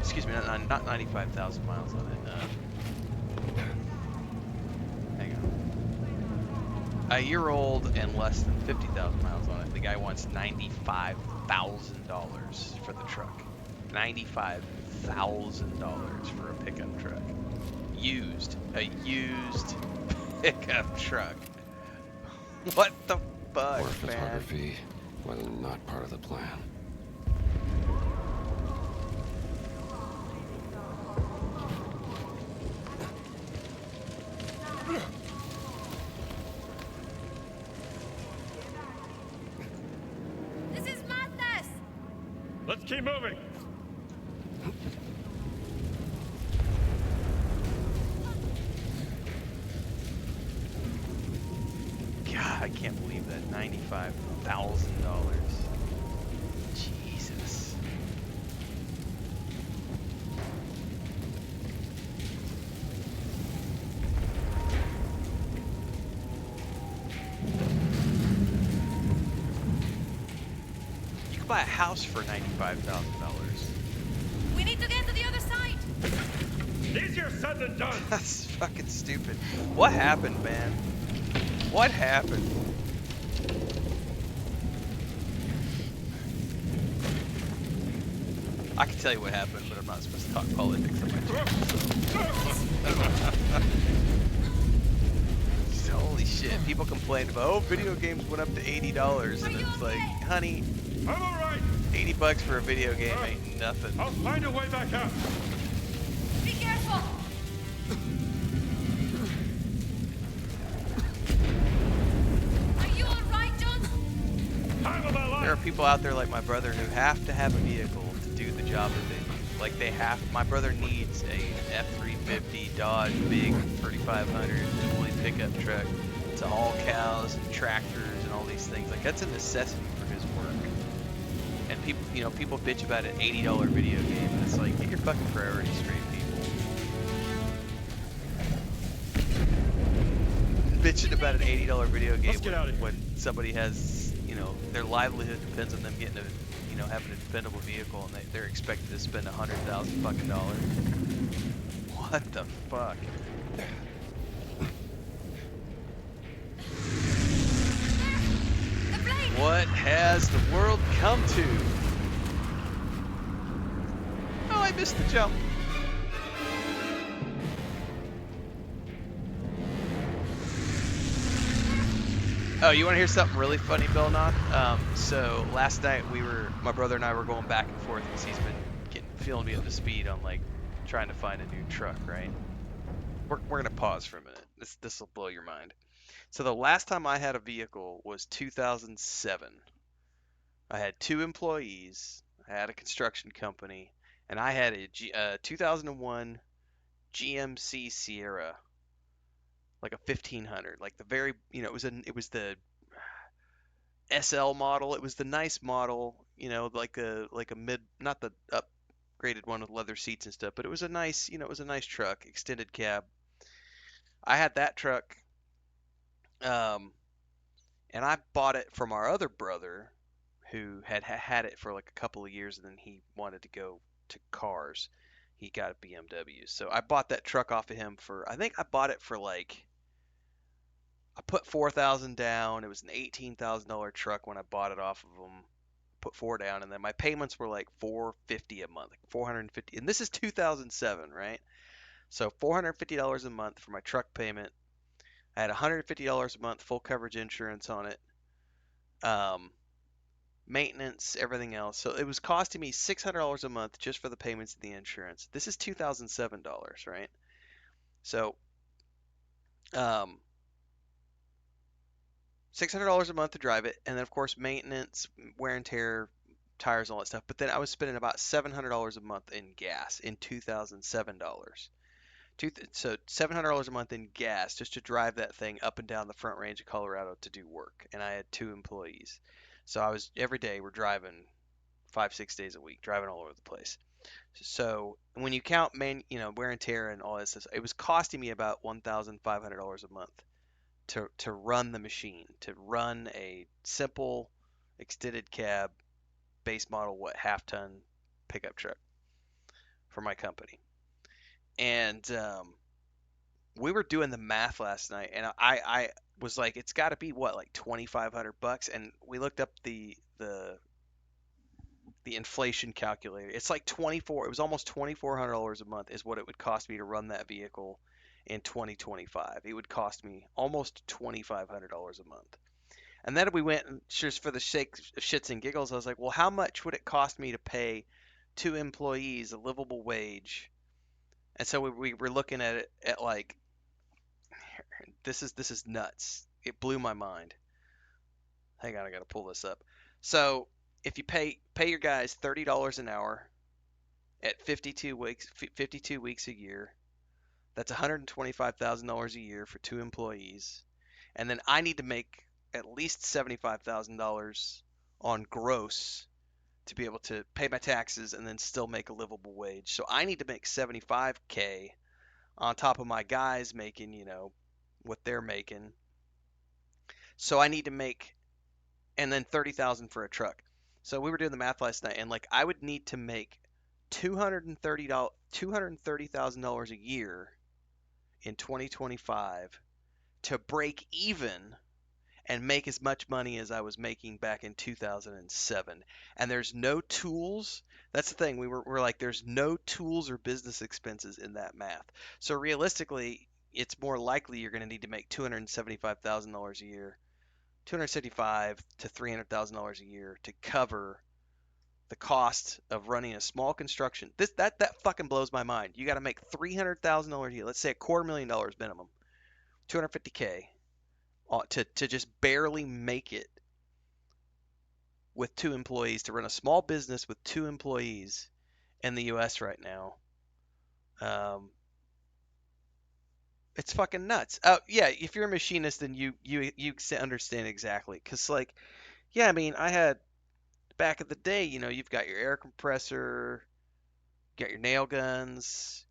Excuse me, not 95,000 miles on it. Hang on. A year old and less than 50,000 miles on it. The guy wants $95,000 for the truck. $95,000 for a pickup truck. Used. A used pickup truck. What the fuck, War man? photography, well, not part of the plan. This is madness! Let's keep moving. God, I can't believe that. $95,000. Jesus. You could buy a house for $95,000. We need to get to the other side! Easier said than done. That's fucking stupid. What happened, man? What happened? I can tell you what happened, but I'm not supposed to talk politics on my channel. Holy shit. People complained about, oh, video games went up to $80. And it's like, honey, I'm all right. $80 for a video game ain't nothing. I'll find a way back up. Be careful! Are you alright, John? Time of my life. There are people out there like my brother who have to have a vehicle to do the job that they do. Like they have, my brother needs a F-350 Dodge big 3500 dually pickup truck to haul cows and tractors and all these things. Like that's a necessity for his work. And people, you know, people bitch about an $80 video game. And it's like, get your fucking priorities straight, people. Bitching about an $80 video game Let's get out of here. when somebody has, you know, their livelihood depends on them getting a, you know, having a dependable vehicle, and they're expected to spend $100,000 fucking dollars. What the fuck? The plane! What has the world come to? Oh, I missed the jump. Oh, you want to hear something really funny, Bill Knott? So last night my brother and I were going back and forth because he's been feeling me up to speed on like trying to find a new truck, right? We're gonna pause for a minute. This will blow your mind. So the last time I had a vehicle was 2007. I had 2 employees. I had a construction company, and I had a 2001 GMC Sierra, like a 1500, like the very, you know, it was the SL model. It was the nice model, you know, like a mid, not the upgraded one with leather seats and stuff, but it was a nice, you know, it was a nice truck, extended cab. I had that truck, um, and I bought it from our other brother, who had it for like a couple of years, and then he wanted to go to cars. He got a BMW, so I bought that truck off of him for, I think I bought it for like, I put 4,000 down. It was an $18,000 truck when I bought it off of him. Put 4 down, and then my payments were like 450 a month, like 450. And this is 2007, right? So $450 a month for my truck payment. I had $150 a month full coverage insurance on it. Um, Maintenance, everything else. So it was costing me $600 a month just for the payments and the insurance. This is $2007, right? So, um, $600 a month to drive it, and then of course maintenance, wear and tear, tires, all that stuff. But then I was spending about $700 a month in gas in $2007. So $700 a month in gas just to drive that thing up and down the Front Range of Colorado to do work, and I had 2 employees. So I was every day we're driving 5, 6 days a week, driving all over the place. So when you count wear and tear and all this, it was costing me about $1,500 a month to run the machine, to run a simple extended cab base model half ton pickup truck. for my company. And we were doing the math last night, and I was like, it's got to be what, like $2,500, and we looked up the inflation calculator. It's like 24. It was almost $2,400 a month is what it would cost me to run that vehicle in 2025. It would cost me almost $2,500 a month. And then we went and just for the sake of shits and giggles, I was like, well, how much would it cost me to pay 2 employees a livable wage? And so we were looking at it at like, this is nuts. It blew my mind. Hang on, I gotta pull this up. So if you pay your guys $30 an hour at 52 weeks a year, that's $125,000 a year for 2 employees, and then I need to make at least $75,000 on gross to be able to pay my taxes and then still make a livable wage. So I need to make 75K on top of my guys making, what they're making. So I need to make, and then 30,000 for a truck. So we were doing the math last night, and like I would need to make $230,000 a year in 2025 to break even and make as much money as I was making back in 2007. And there's no tools. That's the thing. We're like, there's no tools or business expenses in that math. So realistically, it's more likely you're going to need to make $275,000 a year, $275 to $300,000 a year to cover the cost of running a small construction. That fucking blows my mind. You got to make $300,000 a year. Let's say $250,000 minimum, $250K, to just barely make it with 2 employees, to run a small business with 2 employees in the U.S. right now. It's fucking nuts. Oh yeah, if you're a machinist, then you understand exactly. Cause like, yeah, I mean, I had back in the day, you've got your air compressor, you got your nail guns,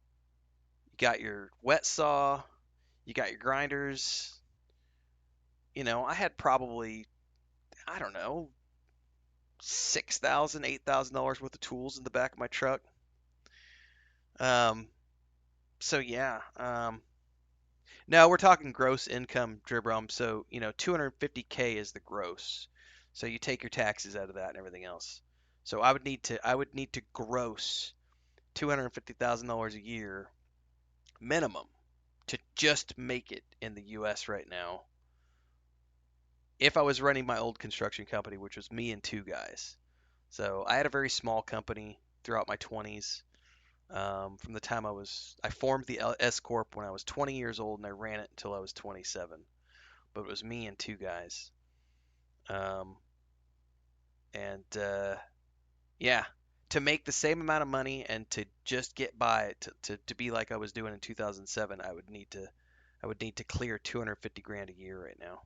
you got your wet saw, you got your grinders. I had probably, I don't know, $6,000, $8,000 worth of tools in the back of my truck. So yeah. No, we're talking gross income, Dribrum. So 250K is the gross. So you take your taxes out of that and everything else. So I would need to gross $250,000 a year minimum to just make it in the U.S. right now. If I was running my old construction company, which was me and 2 guys. So I had a very small company throughout my 20s. From the time I formed the S Corp when I was 20 years old, and I ran it until I was 27. But it was me and 2 guys. Yeah, to make the same amount of money and to just get by, to be like I was doing in 2007, I would need to clear 250 grand a year right now.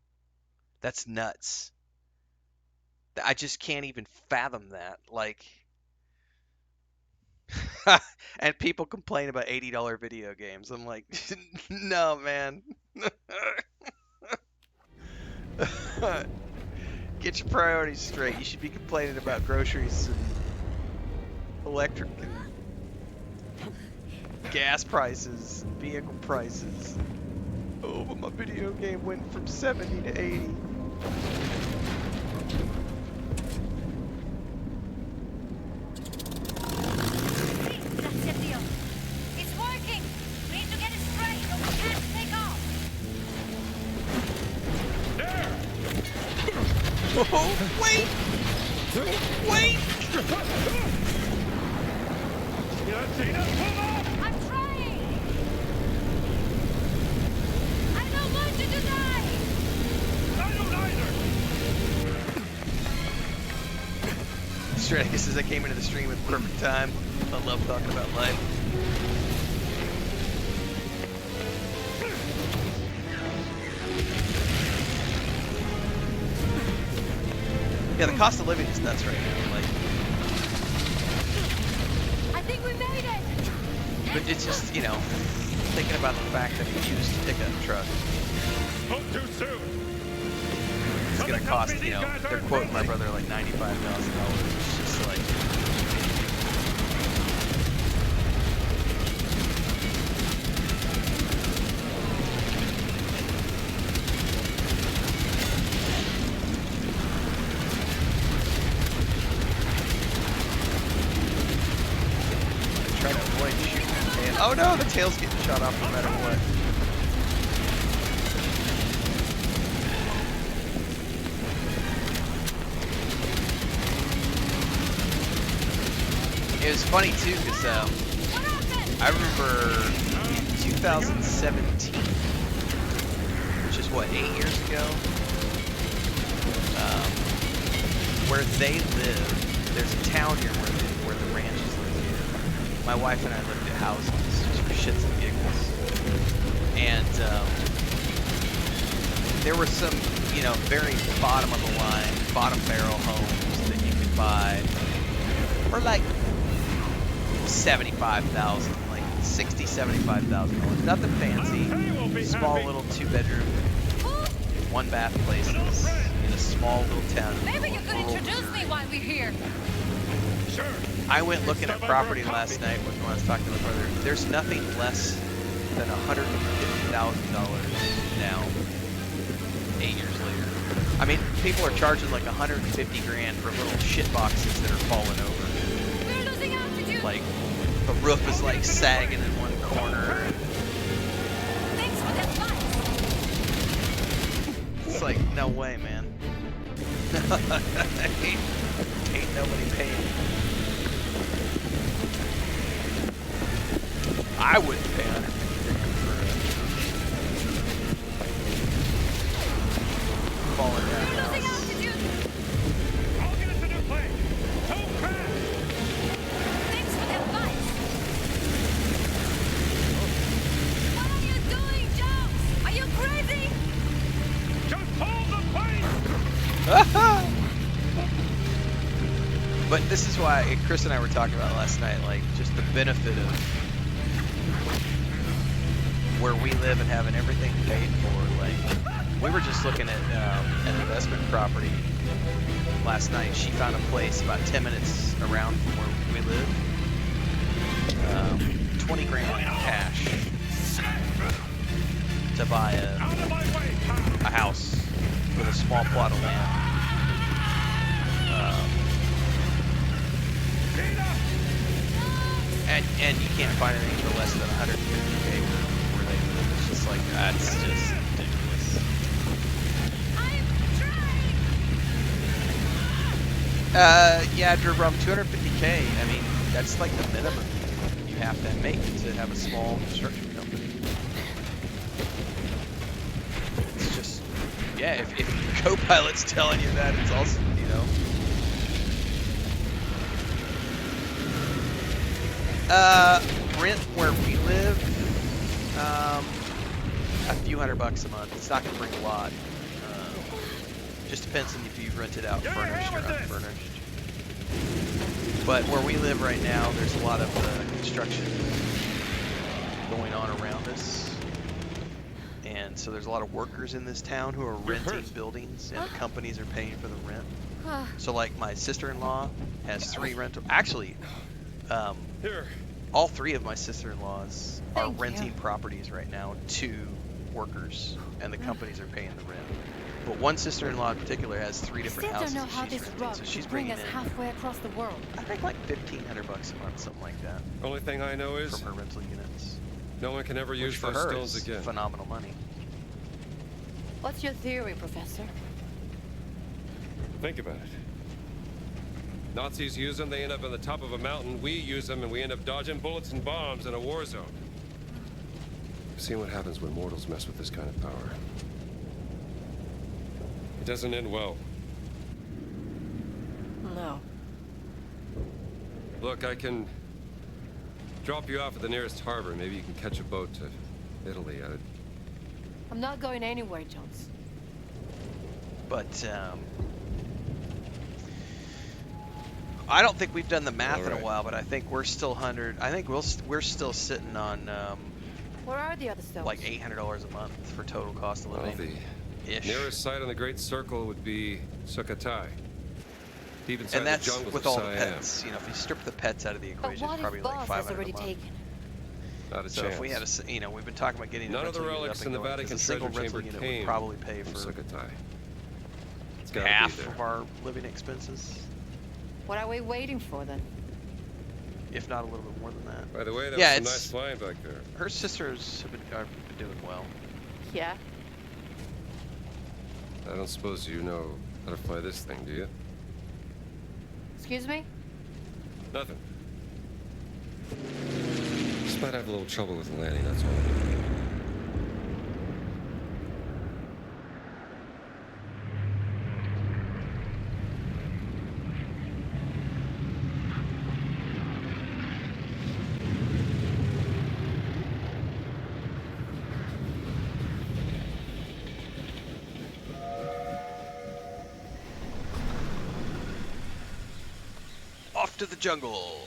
That's nuts. I just can't even fathom that. Like, and people complain about $80 video games. I'm like, no, man. Get your priorities straight. You should be complaining about groceries and electric and gas prices and vehicle prices. Oh, but my video game went from 70 to 80. That's it, Leo. It's working. We need to get it straight or we can't take off. There! Oh, wait! Wait! You not seen us? Pull up! I'm trying. I don't want you to die. I don't either! Straight, I guess as I came into the stream at the perfect time. I love talking about life. Yeah, the cost of living is nuts right now. Like, I think we made it. but it's just, thinking about the fact that a used pickup truck Spoke too soon! is going to cost, they're quoting my brother like $95,000. It's just like, Oh no, the tail's getting shot off no matter what. It was funny too, because I remember in 2017, which is what, 8 years ago, where they live, there's a town here where the ranches live here. My wife and I lived at houses, just for shits and giggles. And there were some, you know, very bottom of the line, bottom barrel homes that you could buy for like 75,000, like 60, 75,000 dollars. Nothing fancy. Small little 2-bedroom, 1-bath places in a small little town. Maybe you could introduce me while we're here. Sure. I went looking at property last night when I was talking to my brother. There's nothing less than $150,000 now, 8 years later. I mean, people are charging like 150 grand for little shit boxes that are falling over. We're losing altitude. Like, the roof is like sagging in one corner. Thanks for the advice. It's like, no way, man. ain't nobody paying. I wouldn't pay 150 for a falling down We're losing house. altitude. I'll get us a new plane. Don't crash. Thanks for the advice. What are you doing, Jones? Are you crazy? Just hold the plane. But this is why Chris and I were talking about last night, like just the benefit of where we live and having everything paid for. Like, we were just looking at an investment property last night. She found a place about 10 minutes around from where we live. 20 grand in cash to buy Out of my way, pal. a house with a small plot of land. Tina. And you can't find anything for less than 150K where they live. It's just like, that's just ridiculous. I'm trying. Yeah, Drew, from 250K, I mean, that's like the minimum you have to make to have a small construction company. It's just, yeah, if your co-pilot's telling you that, it's also, you know. Rent where we live, a few $100 a month. It's not gonna bring a lot. Just depends on if you rent it out furnished or unfurnished. But where we live right now, there's a lot of construction going on around us. And so there's a lot of workers in this town who are renting buildings, and the companies are paying for the rent. So like my sister-in-law has 3 rental, actually, Here. all 3 of my sister-in-laws are Thank you. renting properties right now to workers, and the companies are paying the rent. But one sister-in-law in particular has 3 I different still houses don't know how that she's this renting, rug so she's could bring bringing us in, halfway across the world. I think like $1,500 a month, something like that, Only thing I know is from her rental units. no one can ever Which use for those her stones is again. phenomenal money. What's your theory, Professor? Think about it. Nazis use them, they end up on the top of a mountain. We use them, and we end up dodging bullets and bombs in a war zone. I've seen what happens when mortals mess with this kind of power. It doesn't end well. No. Look, I can drop you off at the nearest harbor. Maybe you can catch a boat to Italy. I'm not going anywhere, Jones. But I don't think we've done the math in a Alright. while, but I think we're still 100. I think we're still sitting on Where are the other stones? like $800 a month for total cost of Well, living. the Ish. nearest site on the Great Circle would be Sukhothai. Deep inside And that's the jungles with of all the Siam. pets. You know, if you strip the pets out of the But equation, what it's probably if like Boss 500 has already a month. taken? Not a So chance. if we had you know, we've been talking about getting a None of the rental unit relics up and in the going, 'cause Vatican a single treasure rental chamber unit came would probably pay from for Sukhothai. It's gotta half be there. of our living expenses. What are we waiting for then? if not a little bit more than that. By the way, that was Yeah, some nice it's flying back there. her sisters have been doing well. Yeah? I don't suppose you know how to fly this thing, do you? Excuse me? Nothing. Just might have a little trouble with the landing, that's all. Off to the jungle.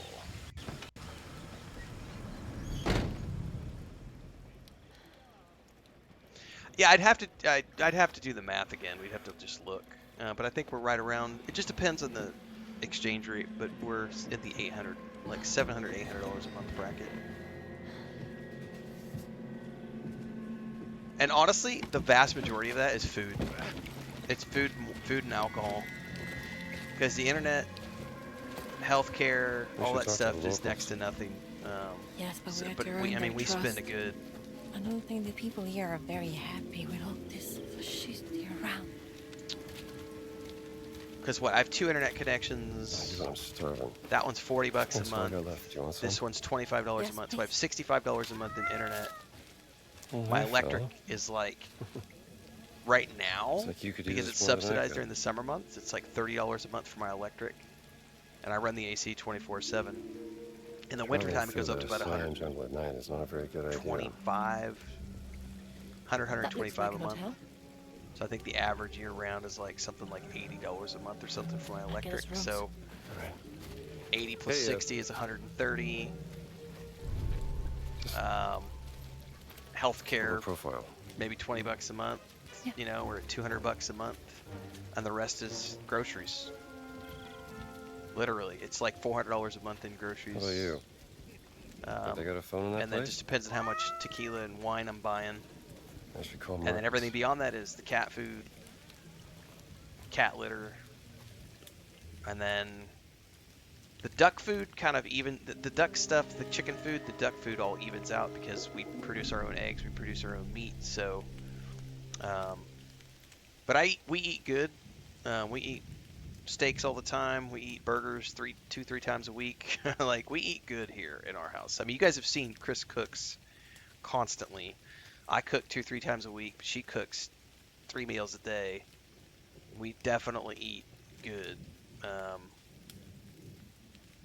Yeah, I'd have to do the math again. We'd have to just look. But I think we're right around. It just depends on the exchange rate, but we're in the 800, like 700, $800 a month bracket. And honestly, the vast majority of that is food. It's food and alcohol. Because the internet, healthcare, all that stuff is next to nothing. Yes, but So, we have but to earn we, I mean, their we spend a trust. good. I don't think the people here are very happy with all this fascisty around. Because what? I have 2 internet I connections. just, I'm starving. That one's $40 a That's what I month. got left. Do you want some? This one's $25 Yes, a month. So I have please. $65 a month in internet. Oh, My hi, electric fella. is like right now It's like you could do because this it's more than I subsidized could. during the summer months. It's like $30 a month for my electric, and I run the AC 24/7. In the wintertime, it goes up to about Flying jungle at night is not a very good idea. 125, 100, That looks 125 like a an month. hotel. So I think the average year round is like something like $80 a month or something for my I get electric. us rooms. So Right. 80 plus Hey, 60 is 130. Um, Lower healthcare, profile. maybe $20 a month. Yeah. You know, we're at $200 a month, and the rest is groceries. Literally, it's like $400 a month in groceries. How about you? Have they got a phone in that And then it place? just depends on how much tequila and wine I'm buying. I should call And then Marcus. everything beyond that is the cat food, cat litter, and then the duck food kind of the duck stuff, the chicken food, the duck food all evens out because we produce our own eggs, we produce our own meat. So, but we eat good. We eat steaks all the time. We eat burgers 2-3 times a week. Like we eat good here in our house. I mean, you guys have seen Chris cooks constantly. I cook 2-3 times a week. She cooks 3 meals a day. We definitely eat good.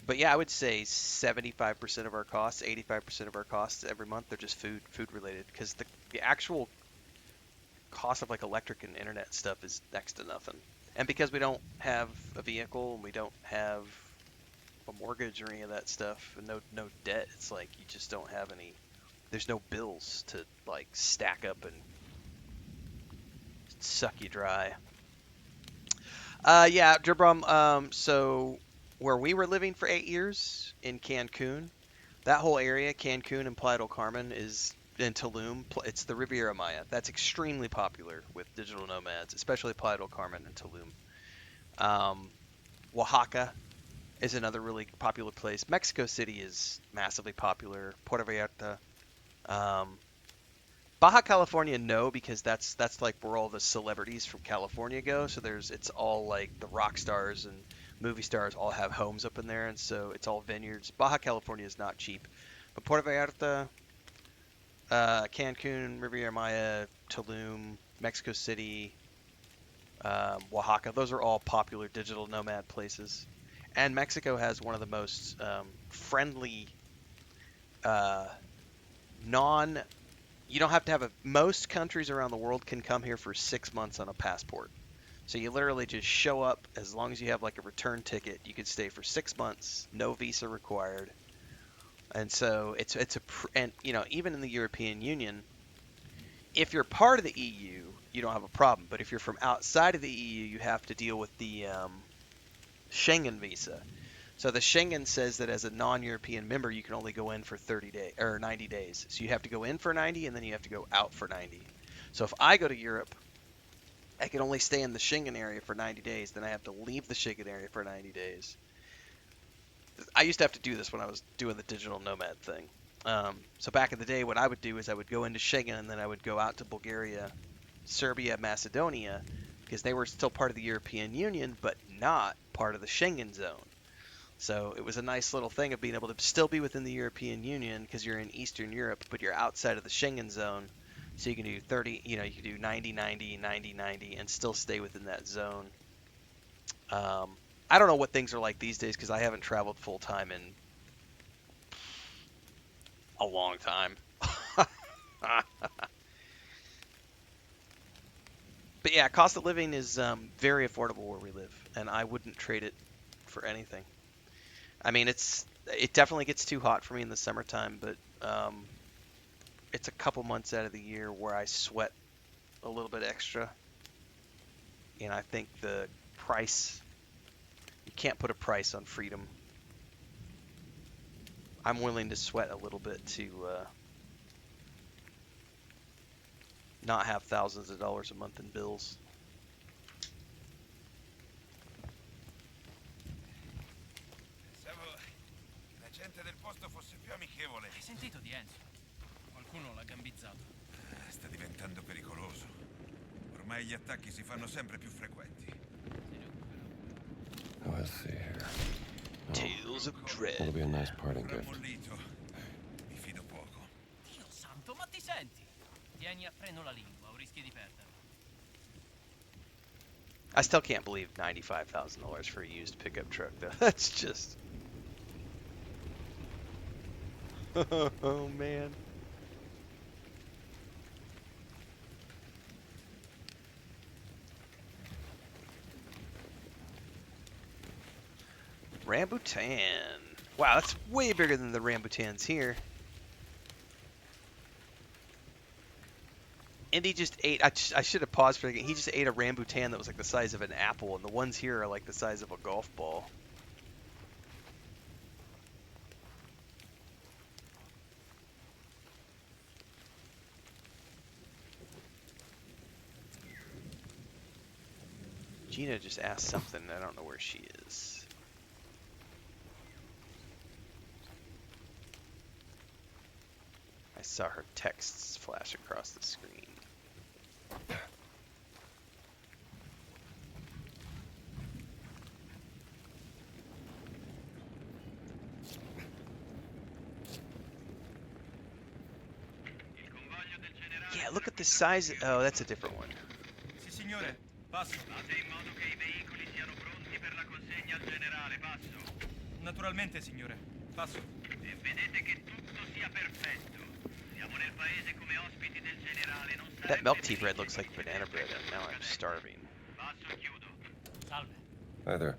But yeah, I would say 75% of our costs, 85% of our costs every month, they're just food related. Because the actual cost of like electric and internet stuff is next to nothing. And because we don't have a vehicle and we don't have a mortgage or any of that stuff, and no debt, it's like you just don't have any. There's no bills to like stack up and suck you dry. Yeah, Jabram. So where we were living for 8 years in Cancun, that whole area, Cancun and Playa del Carmen, is in Tulum. It's the Riviera Maya. That's extremely popular with digital nomads, especially Playa del Carmen and Tulum. Oaxaca is another really popular place. Mexico City is massively popular. Puerto Vallarta. Baja California, no, because that's like where all the celebrities from California go. So it's all like the rock stars and movie stars all have homes up in there, and so it's all vineyards. Baja California is not cheap, but Puerto Vallarta, Cancun, Riviera Maya, Tulum, Mexico City, Oaxaca, those are all popular digital nomad places. And Mexico has one of the most friendly, non you don't have to have most countries around the world can come here for 6 months on a passport. So you literally just show up. As long as you have like a return ticket, you can stay for 6 months, no visa required. And so and you know, even in the European Union, if you're part of the EU, you don't have a problem. But if you're from outside of the EU, you have to deal with the Schengen visa. So the Schengen says that as a non-European member, you can only go in for 30 days or 90 days. So you have to go in for 90 and then you have to go out for 90. So if I go to Europe, I can only stay in the Schengen area for 90 days. Then I have to leave the Schengen area for 90 days. I used to have to do this when I was doing the digital nomad thing. So back in the day, what I would do is I would go into Schengen and then I would go out to Bulgaria, Serbia, Macedonia, because they were still part of the European Union, but not part of the Schengen zone. So it was a nice little thing of being able to still be within the European Union because you're in Eastern Europe, but you're outside of the Schengen zone. So you can do 30, you can do 90, 90, 90, 90, and still stay within that zone. I don't know what things are like these days because I haven't traveled full time in a long time. But yeah, cost of living is very affordable where we live, and I wouldn't trade it for anything. I mean, it definitely gets too hot for me in the summertime, but it's a couple months out of the year where I sweat a little bit extra, and I think the price, you can't put a price on freedom. I'm willing to sweat a little bit to not have thousands of dollars a month in bills. Pensavo la gente del posto fosse più amichevole. Hai sentito di Enzo? Qualcuno l'ha gambizzato. Sta diventando pericoloso. Ormai gli attacchi si fanno sempre più frequenti. Oh, let's see here. Tales of Dread. That'll be a nice parting gift. Rammollito. Mi fido poco. Dio santo, ma ti senti? Tieni a freno la lingua o rischi di perderla. I still can't believe $95,000 for a used pickup truck, though. That's just... Oh, man. Rambutan. Wow, that's way bigger than the Rambutans here. Indy just ate, I should have paused for a second. He just ate a rambutan that was like the size of an apple, and the ones here are like the size of a golf ball. Gina just asked something, I don't know where she is. I saw her texts flash across the screen. Yeah, look at the size. Oh, that's a different one. Sì, signore. Passo. Fate in modo che I veicoli siano pronti per la consegna al generale. Passo. Naturalmente, signore. Passo. E vedete che tutto sia perfetto. Siamo nel paese come ospiti del generale. Non sarebbe That milk tea bread looks like banana bread, and now I'm starving. Passo, chiudo. Salve. Hi there.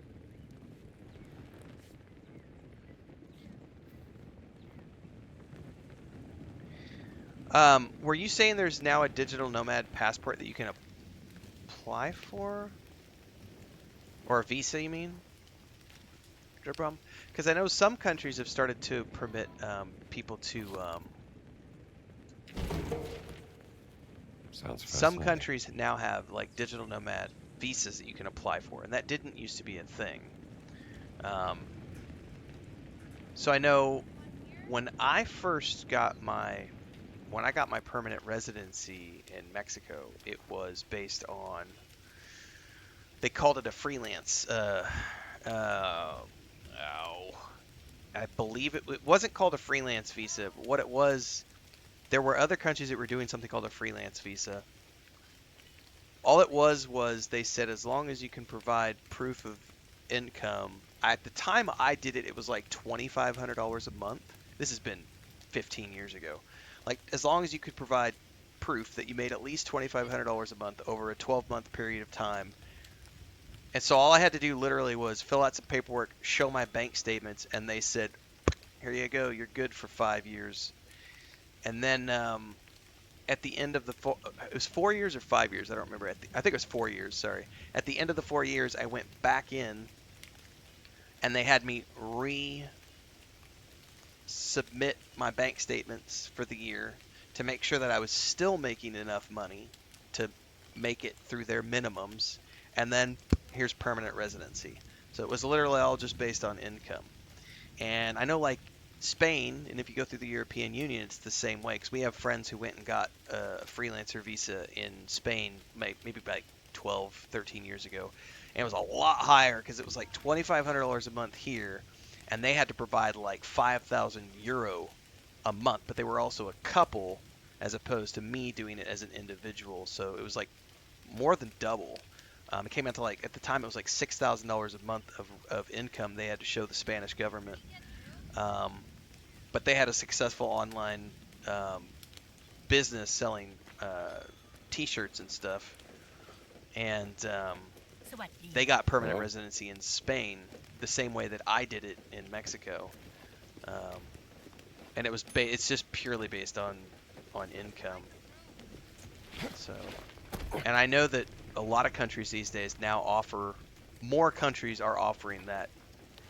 Were you saying there's now a digital nomad passport that you can apply for? Or a visa, you mean? Because I know some countries have started to permit people to... Sounds some fascinating. countries now have like digital nomad visas that you can apply for, and that didn't used to be a thing. So I know when I first got my permanent residency in Mexico, it was based on, they called it a freelance. I believe it wasn't called a freelance visa, but what it was, there were other countries that were doing something called a freelance visa. All it was they said as long as you can provide proof of income. At the time I did it, it was like $2,500 a month. This has been 15 years ago. Like, as long as you could provide proof that you made at least $2,500 a month over a 12-month period of time. And so all I had to do literally was fill out some paperwork, show my bank statements, and they said, here you go, you're good for 5 years. And then at the end of the it was 4 years or 5 years, I don't remember. I think it was 4 years, sorry. At the end of the 4 years, I went back in, and they had me submit my bank statements for the year to make sure that I was still making enough money to make it through their minimums, and then here's permanent residency. So it was literally all just based on income. And I know like Spain, and if you go through the European Union, it's the same way. Because we have friends who went and got a freelancer visa in Spain, maybe like 12, 13 years ago, and it was a lot higher because it was like $2,500 a month here, and they had to provide like 5,000 euro a month, but they were also a couple as opposed to me doing it as an individual. So it was like more than double. It came out to like at the time it was like $6,000 a month of income they had to show the Spanish government. Um, but they had a successful online um, business selling T-shirts and stuff, and they got permanent residency in Spain the same way that I did it in Mexico, um, and it's just purely based on income. So, and I know that a lot of countries these days now more countries are offering that,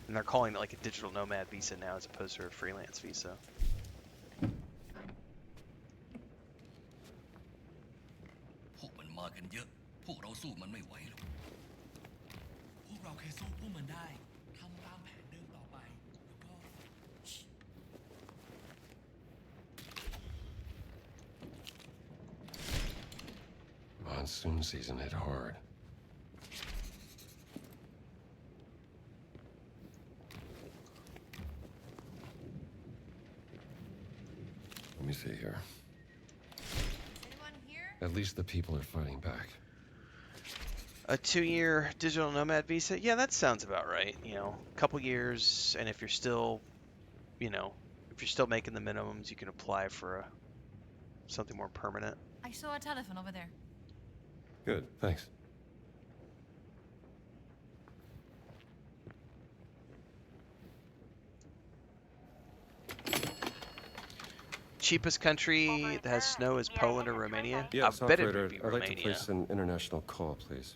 and they're calling it like a digital nomad visa now as opposed to a freelance visa. พวกมันมากันเยอะ พวกเราสู้มันไม่ไหวหรอก พวกเราเคยสู้พวกมันได้ ทำตามแผนเดิมต่อไป แล้วก็ Monsoon season hit hard. Let me see here. Anyone here? At least the people are fighting back. A 2-year digital nomad visa? Yeah, that sounds about right. You know, a couple years, and if you're still, if you're still making the minimums, you can apply for something more permanent. I saw a telephone over there. Good, thanks. Cheapest country that has snow is Poland or Romania? Yes, I bet it operator, would be I'd like to Romania. place an international call, please.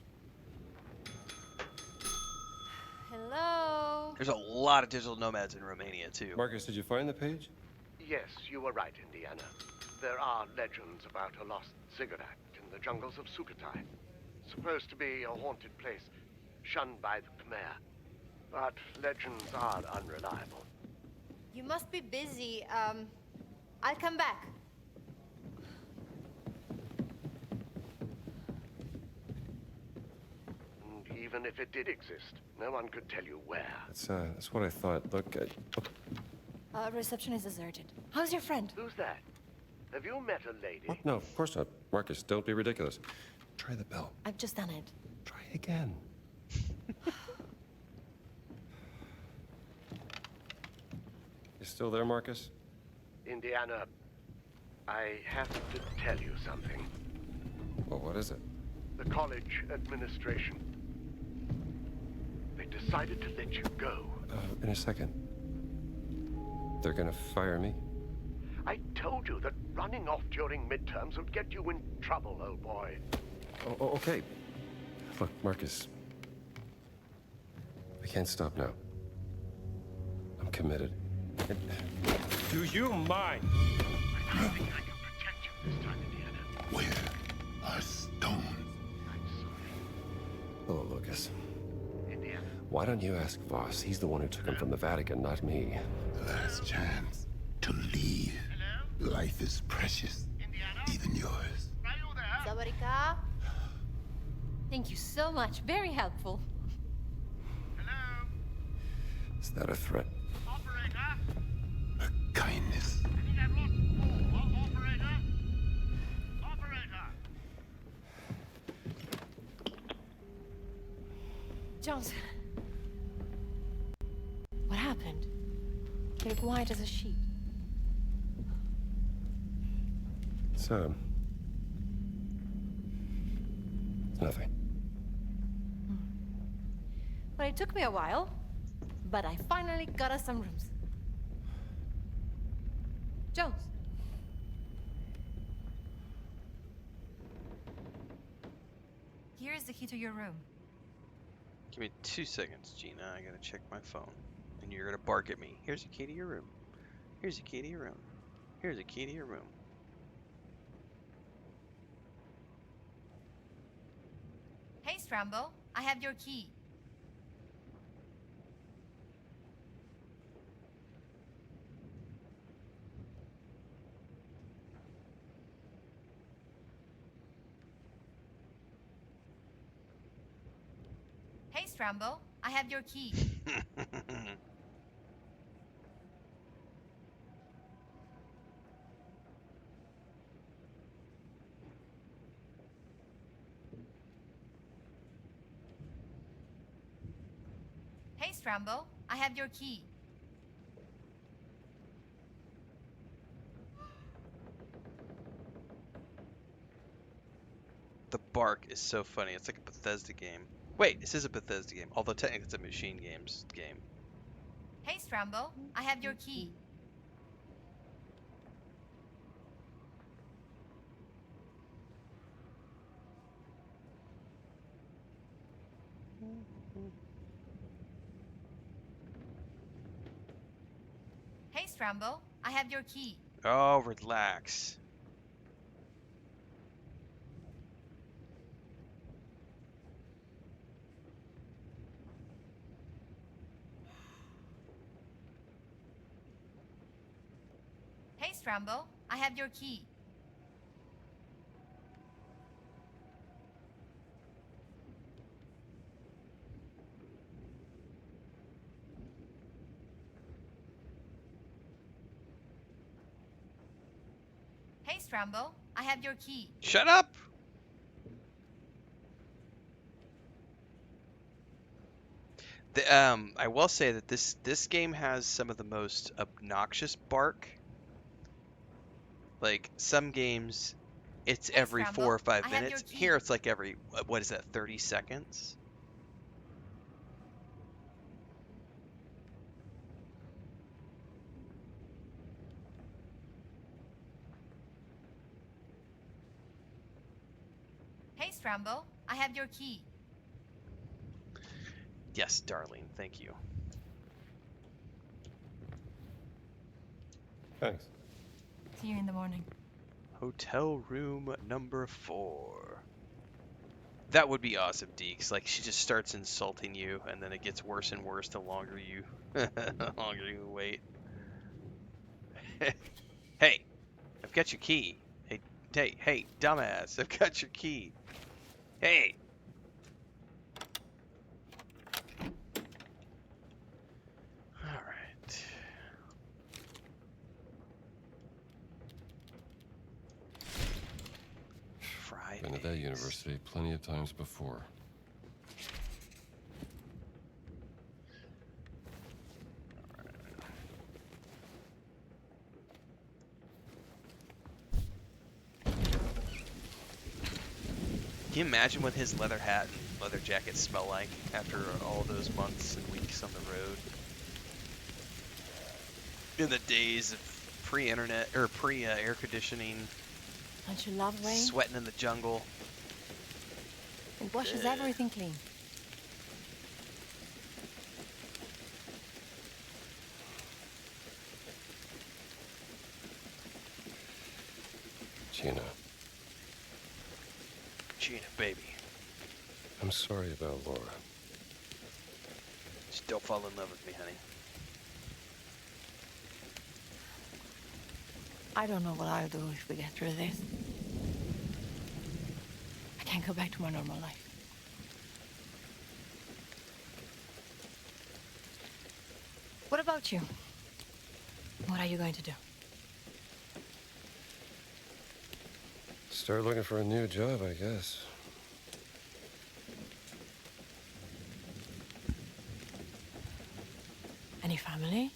Hello. There's a lot of digital nomads in Romania too. Marcus, did you find the page? Yes, you were right, Indiana. There are legends about a lost ziggurat in the jungles of Sukhothai. Supposed to be a haunted place, shunned by the Khmer. But legends are unreliable. You must be busy. I'll come back. And even if it did exist, no one could tell you where. That's what I thought. Look, Reception is deserted. How's your friend? Who's that? Have you met a lady? What? No, of course not. Marcus, don't be ridiculous. Try the bell. I've just done it. Try again. You still there, Marcus? Indiana, I have to tell you something. Well, what is it? The college administration. They decided to let you go. In a second. They're gonna fire me? I told you that running off during midterms would get you in trouble, old boy. Oh, okay. Look, Marcus. I can't stop now. I'm committed. Do you mind? I don't think I can protect you this time, Indiana. Where are stones? I'm sorry, Hello, Lucas. Indiana. Why don't you ask Voss? He's the one who took him from the Vatican, not me. The last chance to leave. Life is precious. Even yours. Sawarika. Thank you so much. Very helpful. Is that a threat? A kindness. Jones. What happened? You look white as a sheet. It's nothing. Well, it took me a while, but I finally got us some rooms. Jones. Here is the key to your room. Give me 2 seconds, Gina. I gotta check my phone. And you're gonna bark at me. Here's the key to your room. Here's the key to your room. Here's the key to your room. Hey, Strambo, I have your key. Strambo, I have your key. Hey, Strambo, I have your key. The bark is so funny. It's like a Bethesda game. Wait, this is a Bethesda game, although technically it's a Machine Games game. Hey, Strambo, I have your key. Hey, Strambo, I have your key. Oh, relax. Hey, Strambo, I have your key. Hey, Strambo, I have your key. Shut up! I will say that this game has some of the most obnoxious bark. Like some games, it's Hey, every 4 Strambo, or 5 I have your minutes. key. Here, it's like every what is that? 30 seconds. Hey, Strambo, I have your key. Yes, darling. Thank you. Thanks. See you in the morning. Hotel room number 4. That would be awesome, Deeks. Like she just starts insulting you, and then it gets worse and worse the longer you, the longer you wait. Hey, I've got your key. Hey, dumbass! I've got your key. Hey. All right. Friday. Been to that university plenty of times before. Can you imagine what his leather hat and leather jacket smell like after all those months and weeks on the road? In the days of pre-internet or pre-air conditioning, Don't you love rain? sweating in the jungle. It washes Yeah. everything clean. Gina, Gina, baby. I'm sorry about Laura. Just don't fall in love with me, honey. I don't know what I'll do if we get through this. I can't go back to my normal life. What about you? What are you going to do? Start looking for a new job, I guess. Any family?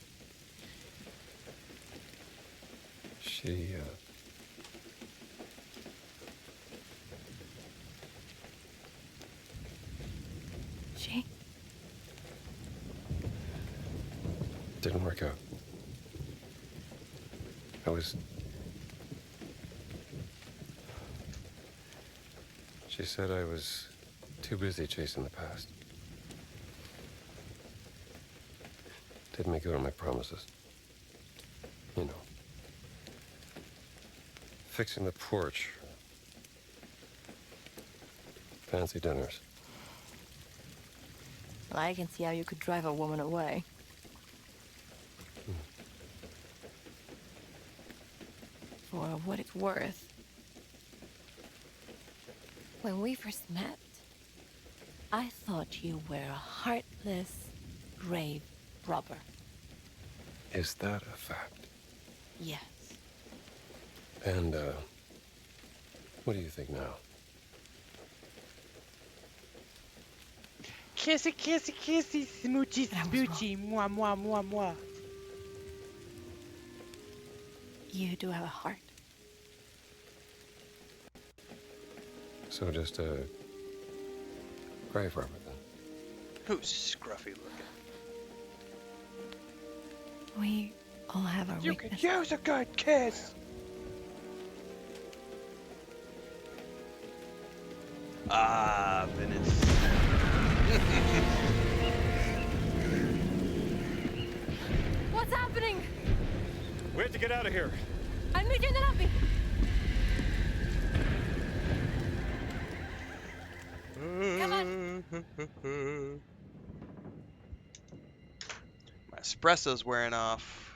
She, She? didn't work out. She said I was too busy chasing the past. Didn't make good on my promises. You know. Fixing the porch. Fancy dinners. Well, I can see how you could drive a woman away. For what it's worth. When we first met, I thought you were a heartless, grave robber. Is that a fact? Yes. And, what do you think now? Kissy, kissy, kissy, smoochy, smoochy, moi, moi, moi, moi. You do have a heart. So just a grave robber then? Who's scruffy looking? We all have our You could weaknesses. use a good kiss. Ah, Venice. What's happening? We have to get out of here. I'm making it happen. Come on. My espresso's wearing off.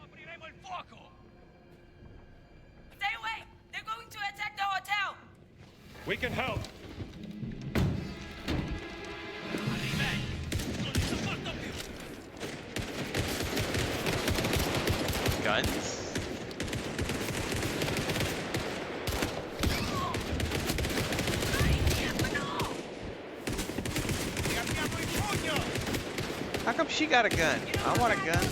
Apriremo il fuoco! Stay away! They're going to attack the hotel! We can help. Arrivederci! Non li sopporto più! Guns. How come she got a gun? I want a gun.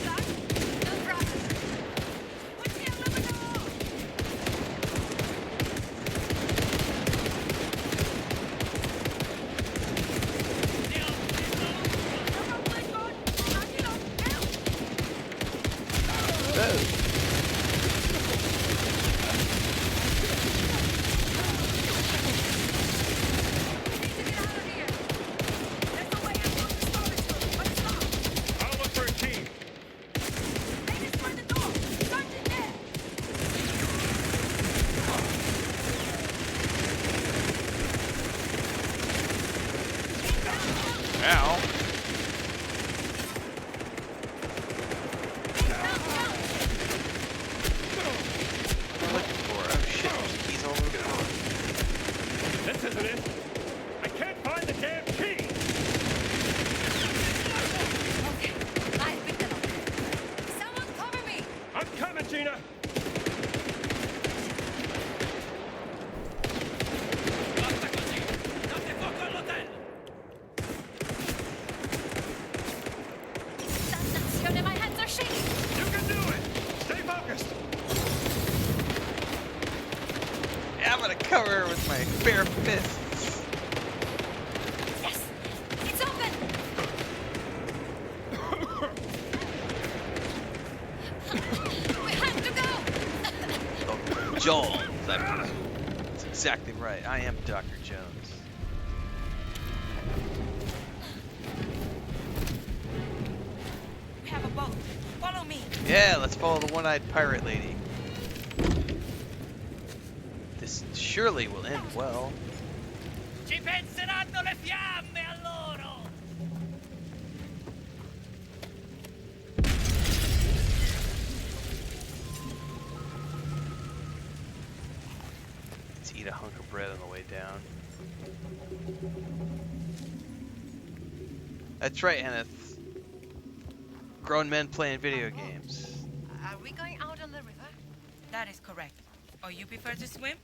I'll look for a key. Ow. What am I looking for? Oh shit, there's keys all over the floor. This isn't it. I can't find the damn key. Okay, I picked it up. Someone cover me! I'm coming, Gina. Basta così! Date fuoco all'hotel! Dannazione, my hands are shaking! You can do it. Stay focused. Yeah, I'm gonna cover her with my bare fists. Yes! It's open! We have to go! Oh, Joel. That's exactly right. I am Dr. Jones. We have a boat. Follow me. Yeah, let's follow the one-eyed pirate lady. This surely will end well. Ci penseranno le fiamme a loro! Let's eat a hunk of bread on the way down. That's right, Annette. Grown men playing video games. Are we going out on the river? That is correct. Oh, you prefer to swim?